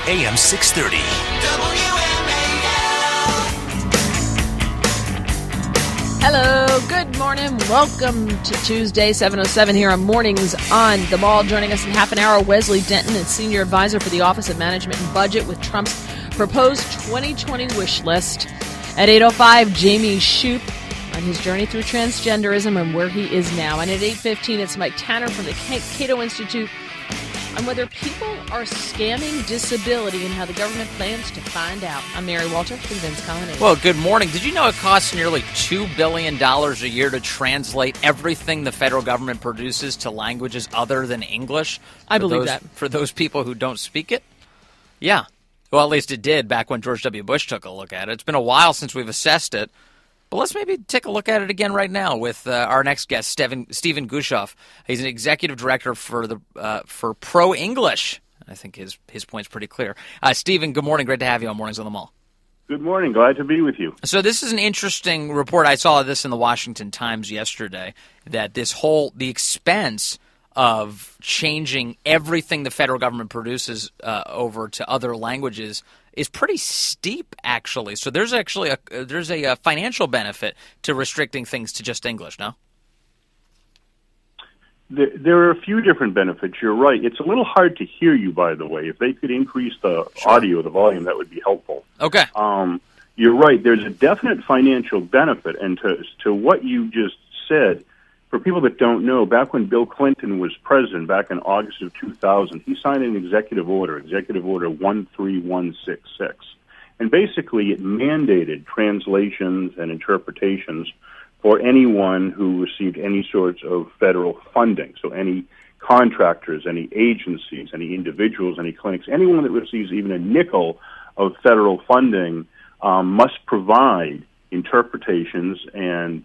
AM 630. Hello, good morning. Welcome to Tuesday, 7:07 here on Mornings on the Mall. Joining us in half an hour, Wesley Denton is Senior Advisor for the Office of Management and Budget with Trump's proposed 2020 wish list. At 8:05, Jamie Shoup on his journey through transgenderism and where he is now. And at 8:15, it's Mike Tanner from the Cato Institute on whether people are scamming disability and how the government plans to find out. I'm Mary Walter from Vince Colony. Well, good morning. Did you know it costs nearly $2 billion a year to translate everything the federal government produces to languages other than English? I believe that. For those people who don't speak it? Yeah. Well, at least it did back when George W. Bush took a look at it. It's been a while since we've assessed it. But let's maybe take a look at it again right now with our next guest, Stephen Guschov. He's an executive director for ProEnglish. I think his point's pretty clear. Stephen, good morning. Great to have you on Mornings on the Mall. Good morning. Glad to be with you. So this is an interesting report. I saw this in the Washington Times yesterday, that the expense of changing everything the federal government produces over to other languages is pretty steep, actually. So there's actually a financial benefit to restricting things to just English, no? There are a few different benefits. You're right. It's a little hard to hear you, by the way. If they could increase the audio, the volume, that would be helpful. Okay. You're right. There's a definite financial benefit. And to what you just said, for people that don't know, back when Bill Clinton was president, back in August of 2000, he signed an Executive Order 13166. And basically it mandated translations and interpretations for anyone who received any sorts of federal funding. So any contractors, any agencies, any individuals, any clinics, anyone that receives even a nickel of federal funding must provide interpretations and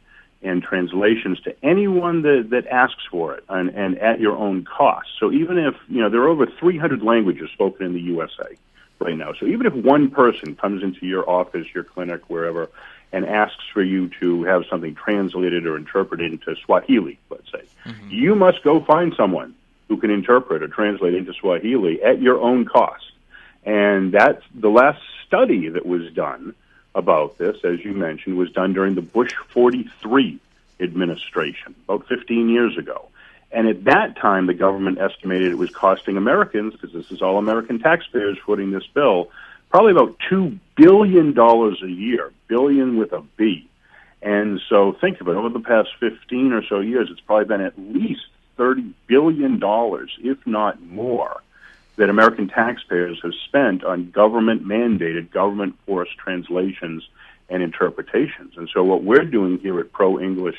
translations to anyone that asks for it, and at your own cost. So even if, there are over 300 languages spoken in the USA right now. So even if one person comes into your office, your clinic, wherever, and asks for you to have something translated or interpreted into Swahili, let's say, you must go find someone who can interpret or translate into Swahili at your own cost. And that's the last study that was done about this, as you mentioned, was done during the Bush 43 administration, about 15 years ago. And at that time, the government estimated it was costing Americans, because this is all American taxpayers footing this bill, probably about $2 billion a year, billion with a B. And so think of it, over the past 15 or so years, it's probably been at least $30 billion, if not more, that American taxpayers have spent on government-mandated, government-forced translations and interpretations. And so what we're doing here at ProEnglish,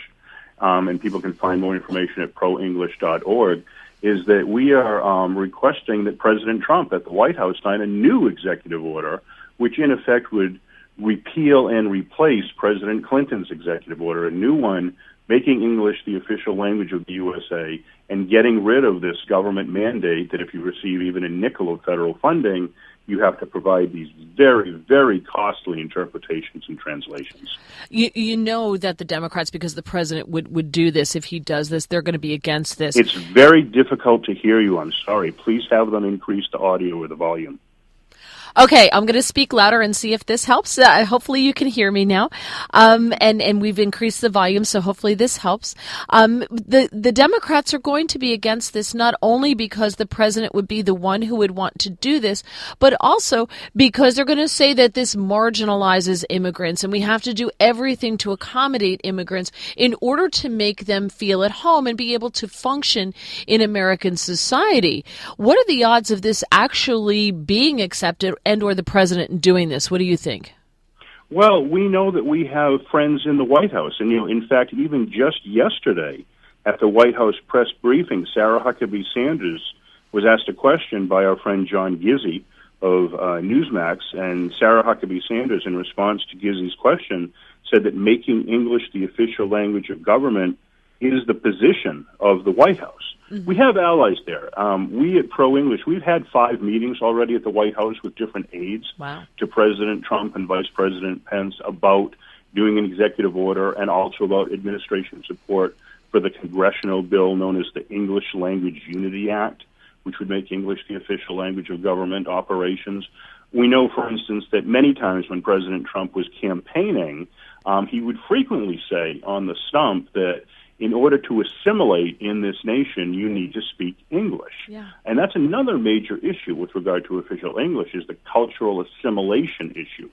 and people can find more information at proenglish.org, is that we are requesting that President Trump at the White House sign a new executive order, which in effect would repeal and replace President Clinton's executive order, a new one making English the official language of the USA and getting rid of this government mandate that if you receive even a nickel of federal funding, you have to provide these very, very costly interpretations and translations. You know that the Democrats, because the president would do this, if he does this, they're going to be against this. It's very difficult to hear you. I'm sorry. Please have them increase the audio or the volume. Okay, I'm going to speak louder and see if this helps. Hopefully you can hear me now. And we've increased the volume, so hopefully this helps. The Democrats are going to be against this, not only because the president would be the one who would want to do this, but also because they're going to say that this marginalizes immigrants, and we have to do everything to accommodate immigrants in order to make them feel at home and be able to function in American society. What are the odds of this actually being accepted and or the president doing this? What do you think? Well, we know that we have friends in the White House. And, in fact, even just yesterday at the White House press briefing, Sarah Huckabee Sanders was asked a question by our friend John Gizzi of Newsmax. And Sarah Huckabee Sanders, in response to Gizzi's question, said that making English the official language of government is the position of the White House. We have allies there. We at ProEnglish, we've had 5 meetings already at the White House with different aides to President Trump and Vice President Pence about doing an executive order and also about administration support for the congressional bill known as the English Language Unity Act, which would make English the official language of government operations. We know, for instance, that many times when President Trump was campaigning, he would frequently say on the stump that in order to assimilate in this nation, you need to speak English. Yeah. And that's another major issue with regard to official English, is the cultural assimilation issue,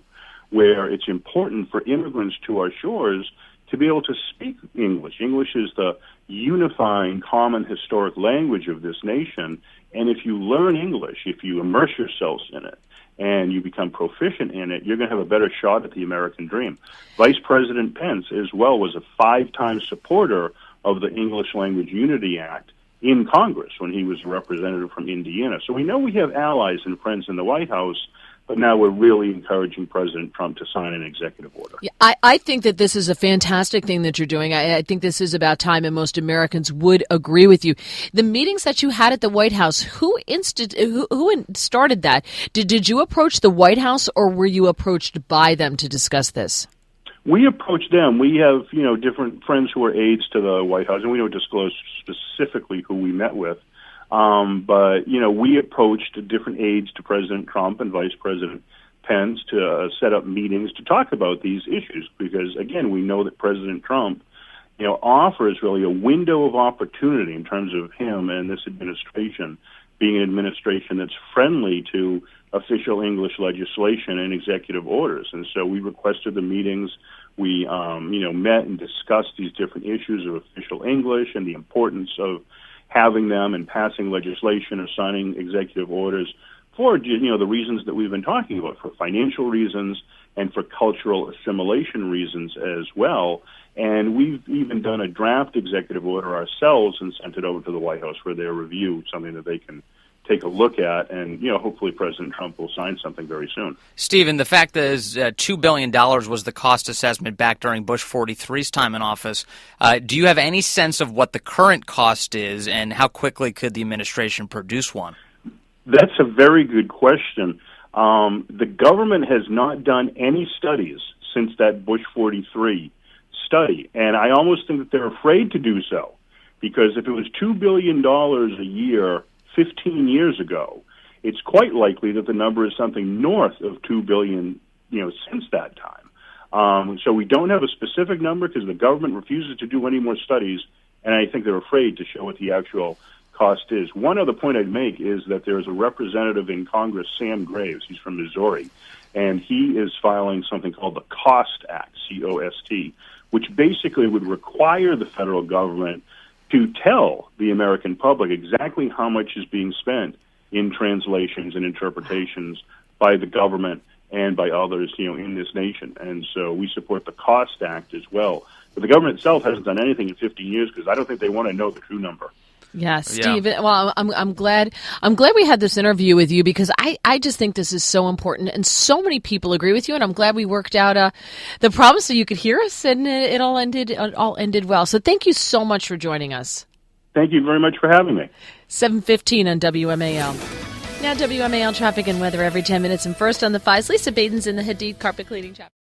where it's important for immigrants to our shores to be able to speak English. English is the unifying common historic language of this nation, and if you learn English, if you immerse yourselves in it, and you become proficient in it, you're going to have a better shot at the American dream. Vice President Pence, as well, was a 5-time supporter of the English Language Unity Act in Congress when he was a representative from Indiana. So we know we have allies and friends in the White House, but now we're really encouraging President Trump to sign an executive order. Yeah, I think that this is a fantastic thing that you're doing. I think this is about time, and most Americans would agree with you. The meetings that you had at the White House, who started that? Did you approach the White House, or were you approached by them to discuss this? We approached them. We have, different friends who are aides to the White House, and we don't disclose specifically who we met with. But we approached different aides to President Trump and Vice President Pence to set up meetings to talk about these issues, because, again, we know that President Trump, offers really a window of opportunity in terms of him and this administration being an administration that's friendly to official English legislation and executive orders. And so we requested the meetings. We, met and discussed these different issues of official English and the importance of having them and passing legislation or signing executive orders for, the reasons that we've been talking about, for financial reasons and for cultural assimilation reasons as well. And we've even done a draft executive order ourselves and sent it over to the White House for their review, something that they can take a look at, and hopefully President Trump will sign something very soon. Stephen, the fact that $2 billion was the cost assessment back during Bush 43's time in office, do you have any sense of what the current cost is, and how quickly could the administration produce one? That's a very good question. The government has not done any studies since that Bush 43 study, and I almost think that they're afraid to do so, because if it was $2 billion a year 15 years ago, it's quite likely that the number is something north of $2 billion, since that time. So we don't have a specific number because the government refuses to do any more studies, and I think they're afraid to show what the actual cost is. One other point I'd make is that there is a representative in Congress, Sam Graves. He's from Missouri, and he is filing something called the COST Act, C-O-S-T, which basically would require the federal government to tell the American public exactly how much is being spent in translations and interpretations by the government and by others, in this nation. And so we support the COST Act as well. But the government itself hasn't done anything in 15 years because I don't think they want to know the true number. Yeah, Steve. Yeah. Well, I'm glad we had this interview with you, because I just think this is so important, and so many people agree with you. And I'm glad we worked out the problem so you could hear us, and it all ended well. So thank you so much for joining us. Thank you very much for having me. 7:15 on WMAL. Now WMAL traffic and weather every 10 minutes. And first on the 5s, Lisa Baden's in the Hadid carpet cleaning shop.